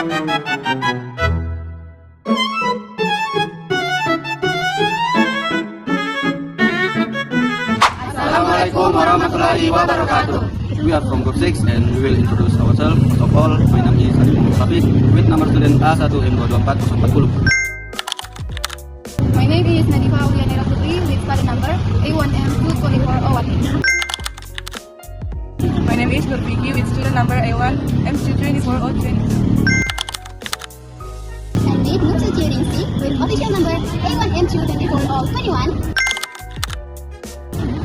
Assalamualaikum warahmatullahi wabarakatuh. We are from Group 6 and we will introduce ourselves. First of all, my name is Adi Mustafi with number student A1M22440. My name is Nadifa Ulianera Putri with study number A1M22401. My name is Nur Vicky with student number A1M22402. And with Nurse Jirinsi with official number A1M22421.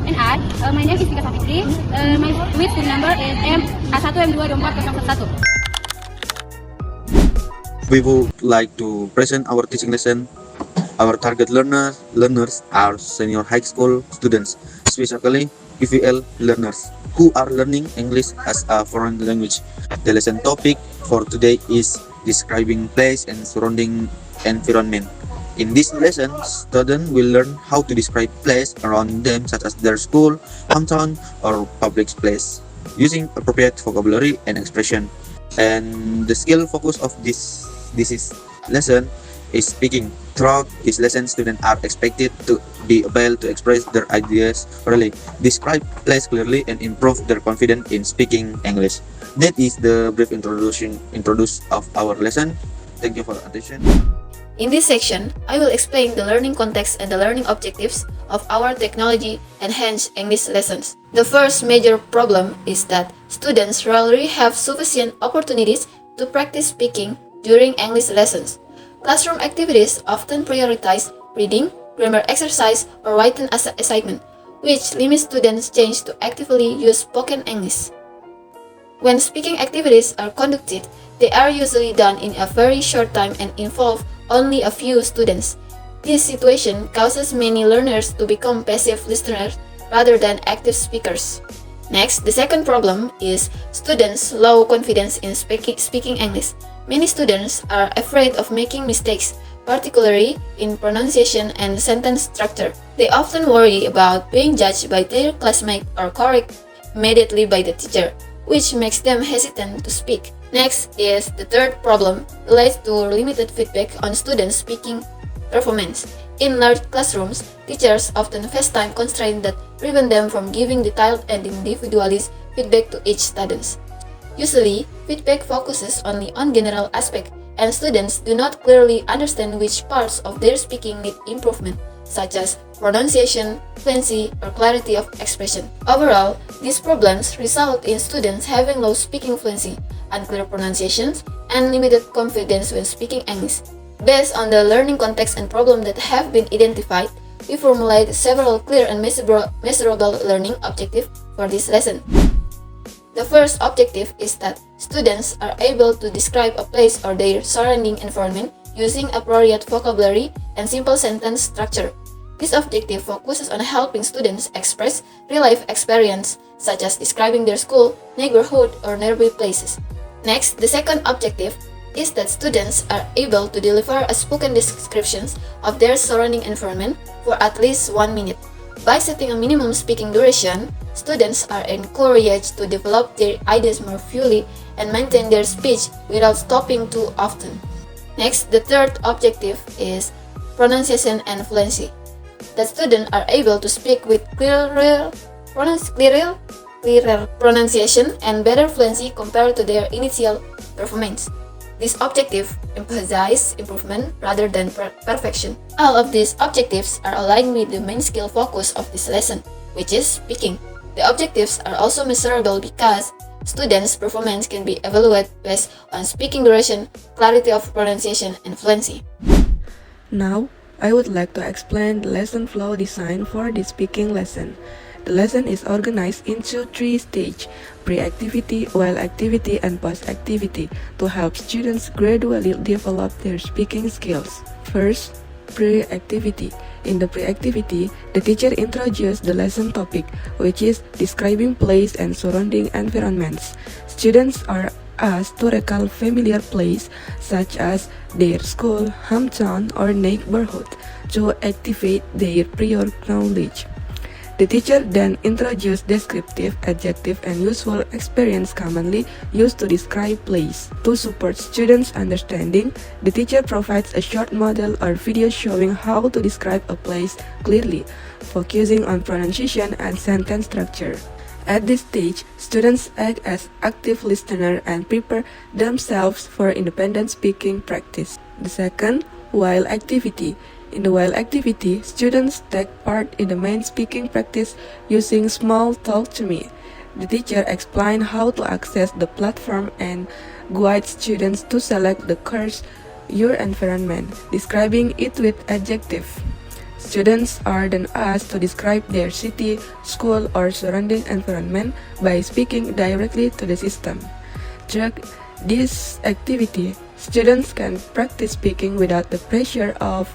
And my name is Tika Safitri. My with student number is A1M22401. We would like to present our teaching lesson. Our target learners are senior high school students, specifically TEFL learners who are learning English as a foreign language. The lesson topic for today is describing place and surrounding environment. In this lesson, students will learn how to describe place around them, such as their school, hometown, or public place, using appropriate vocabulary and expression. And the skill focus of this lesson is speaking. Throughout this lesson, students are expected to be able to express their ideas orally, describe place clearly, and improve their confidence in speaking English. That is the brief introduction of our lesson. Thank you for your attention. In this section, I will explain the learning context and the learning objectives of our technology enhanced English lessons. The first major problem is that students rarely have sufficient opportunities to practice speaking during English lessons. Classroom activities often prioritize reading, grammar exercise, or written assignment, which limits students' chance to actively use spoken English. When speaking activities are conducted, they are usually done in a very short time and involve only a few students. This situation causes many learners to become passive listeners rather than active speakers. Next, the second problem is students' low confidence in speaking English. Many students are afraid of making mistakes, particularly in pronunciation and sentence structure. They often worry about being judged by their classmates or corrected immediately by the teacher, which makes them hesitant to speak. Next is the third problem, relates to limited feedback on students' speaking performance. In large classrooms, teachers often face time constraints that prevent them from giving detailed and individualized feedback to each student. Usually, feedback focuses only on general aspects, and students do not clearly understand which parts of their speaking need improvement, such as pronunciation, fluency, or clarity of expression. Overall, these problems result in students having low speaking fluency, unclear pronunciations, and limited confidence when speaking English. Based on the learning context and problem that have been identified, we formulate several clear and measurable learning objectives for this lesson. The first objective is that students are able to describe a place or their surrounding environment using appropriate vocabulary and simple sentence structure. This objective focuses on helping students express real-life experience, such as describing their school, neighborhood, or nearby places. Next, the second objective is that students are able to deliver a spoken descriptions of their surrounding environment for at least 1 minute. By setting a minimum speaking duration, students are encouraged to develop their ideas more fully and maintain their speech without stopping too often. Next, the third objective is pronunciation and fluency. That students are able to speak with clearer pronunciation and better fluency compared to their initial performance. This objective emphasizes improvement rather than perfection. All of these objectives are aligned with the main skill focus of this lesson, which is speaking. The objectives are also measurable because students' performance can be evaluated based on speaking duration, clarity of pronunciation, and fluency. Now, I would like to explain the lesson flow design for this speaking lesson. The lesson is organized into 3 stages: pre-activity, while activity, and post-activity to help students gradually develop their speaking skills. First, pre-activity. In the pre-activity, the teacher introduces the lesson topic, which is describing place and surrounding environments. Students are asked to recall familiar place such as their school, hometown, or neighborhood to activate their prior knowledge. The teacher then introduced descriptive, adjective, and useful experience commonly used to describe plays. To support students' understanding, the teacher provides a short model or video showing how to describe a place clearly, focusing on pronunciation and sentence structure. At this stage, students act as active listeners and prepare themselves for independent speaking practice. The second, while activity. In the while activity, students take part in the main speaking practice using Smalltalk2Me. The teacher explains how to access the platform and guides students to select the course, your environment, describing it with adjective. Students are then asked to describe their city, school, or surrounding environment by speaking directly to the system. Through this activity, students can practice speaking without the pressure of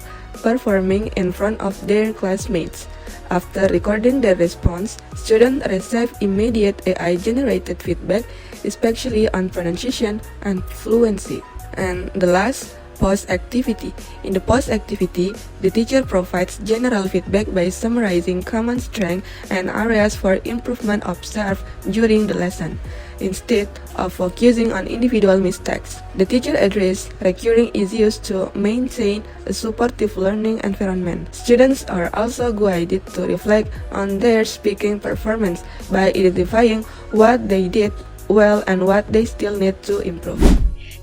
performing in front of their classmates. After recording their response, students receive immediate AI-generated feedback, especially on pronunciation and fluency. And the last, post-activity. In the post-activity, the teacher provides general feedback by summarizing common strengths and areas for improvement observed during the lesson. Instead of focusing on individual mistakes, the teacher addresses recurring issues to maintain a supportive learning environment. Students are also guided to reflect on their speaking performance by identifying what they did well and what they still need to improve.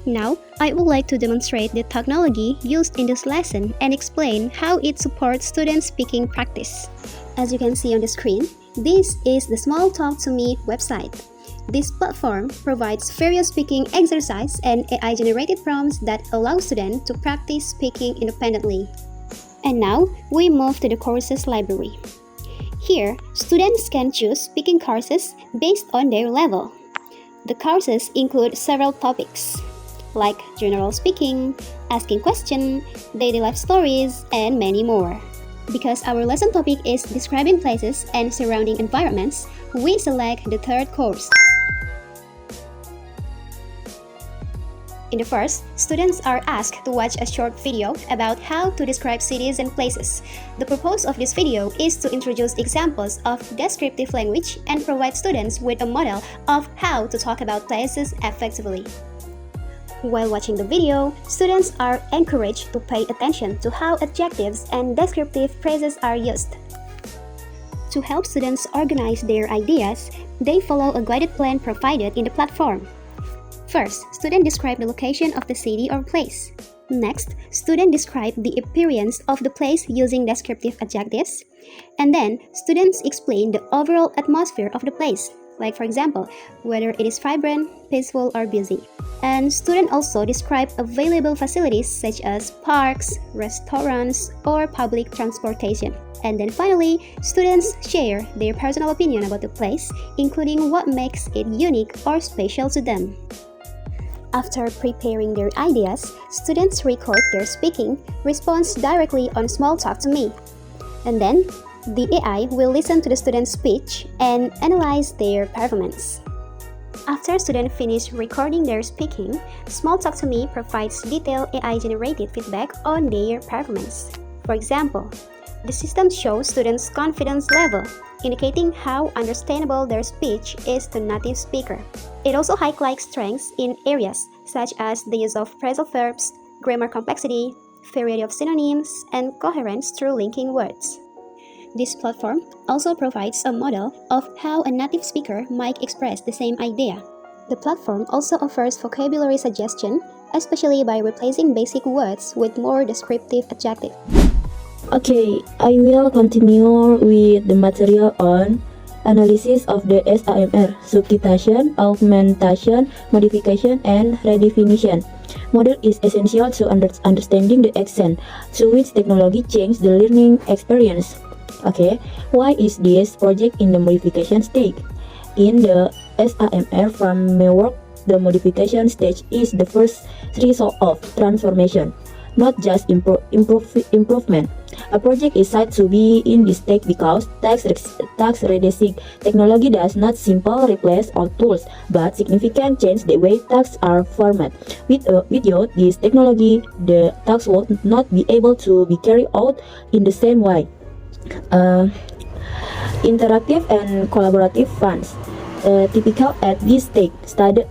Now, I would like to demonstrate the technology used in this lesson and explain how it supports student speaking practice. As you can see on the screen, this is the Smalltalk2Me website. This platform provides various speaking exercises and AI-generated prompts that allow students to practice speaking independently. And now, we move to the courses library. Here, students can choose speaking courses based on their level. The courses include several topics, like general speaking, asking questions, daily life stories, and many more. Because our lesson topic is describing places and surrounding environments, we select the third course. In the first, students are asked to watch a short video about how to describe cities and places. The purpose of this video is to introduce examples of descriptive language and provide students with a model of how to talk about places effectively. While watching the video, students are encouraged to pay attention to how adjectives and descriptive phrases are used. To help students organize their ideas, they follow a guided plan provided in the platform. First, students describe the location of the city or place. Next, students describe the appearance of the place using descriptive adjectives. And then, students explain the overall atmosphere of the place, like for example, whether it is vibrant, peaceful, or busy. And students also describe available facilities such as parks, restaurants, or public transportation. And then finally, students share their personal opinion about the place, including what makes it unique or special to them. After preparing their ideas, students record their speaking response directly on Smalltalk2Me. And then, the AI will listen to the student's speech and analyze their performance. After students finish recording their speaking, Smalltalk2Me provides detailed AI-generated feedback on their performance. For example, the system shows students' confidence level, indicating how understandable their speech is to native speaker. It also highlights strengths in areas such as the use of phrasal verbs, grammar complexity, variety of synonyms, and coherence through linking words. This platform also provides a model of how a native speaker might express the same idea. The platform also offers vocabulary suggestion, especially by replacing basic words with more descriptive adjectives. Okay, I will continue with the material on analysis of the SAMR, substitution, augmentation, modification, and redefinition. Model is essential to understanding the extent to which technology changed the learning experience. Okay, why is this project in the modification stage? In the SAMR framework, the modification stage is the first result of transformation, not just improvement. A project is said to be in this stage because task reducing technology does not simply replace all tools, but significantly change the way tasks are formatted. Without this technology, the tasks will not be able to be carried out in the same way. Interactive and collaborative funds. Typical at this stage,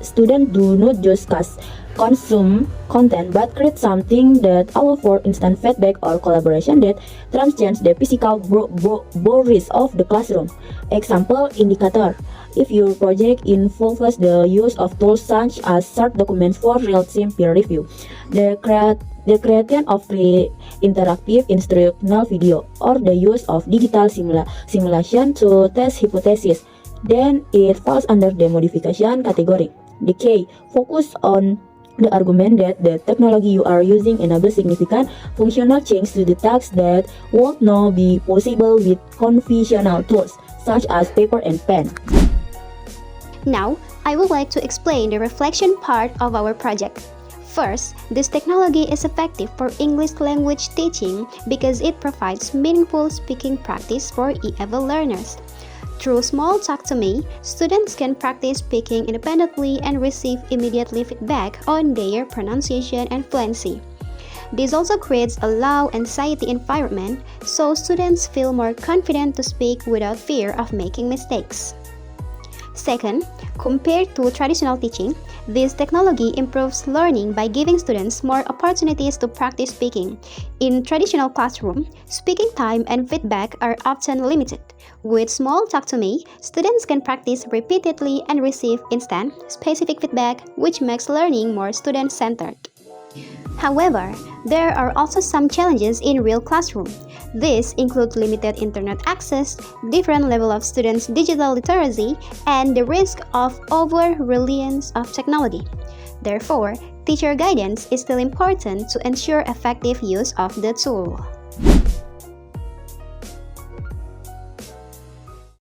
students do not just consume content but create something that allows for instant feedback or collaboration that transcends the physical boundaries of the classroom. Example indicator. If your project involves the use of tools such as short documents for real-time peer review, the creation of free interactive instructional video, or the use of digital simulation to test hypotheses, then it falls under the modification category. The K, focus on the argument that the technology you are using enables significant functional change to the tasks that would not be possible with conventional tools, such as paper and pen. Now, I would like to explain the reflection part of our project. First, this technology is effective for English language teaching because it provides meaningful speaking practice for TEFL learners. Through Smalltalk2Me, students can practice speaking independently and receive immediately feedback on their pronunciation and fluency. This also creates a low anxiety environment, so students feel more confident to speak without fear of making mistakes. Second, compared to traditional teaching, this technology improves learning by giving students more opportunities to practice speaking. In traditional classroom, speaking time and feedback are often limited. With Smalltalk2Me, students can practice repeatedly and receive instant, specific feedback, which makes learning more student-centered. However, there are also some challenges in real classroom. These include limited internet access, different level of students' digital literacy, and the risk of over-reliance of technology. Therefore, teacher guidance is still important to ensure effective use of the tool.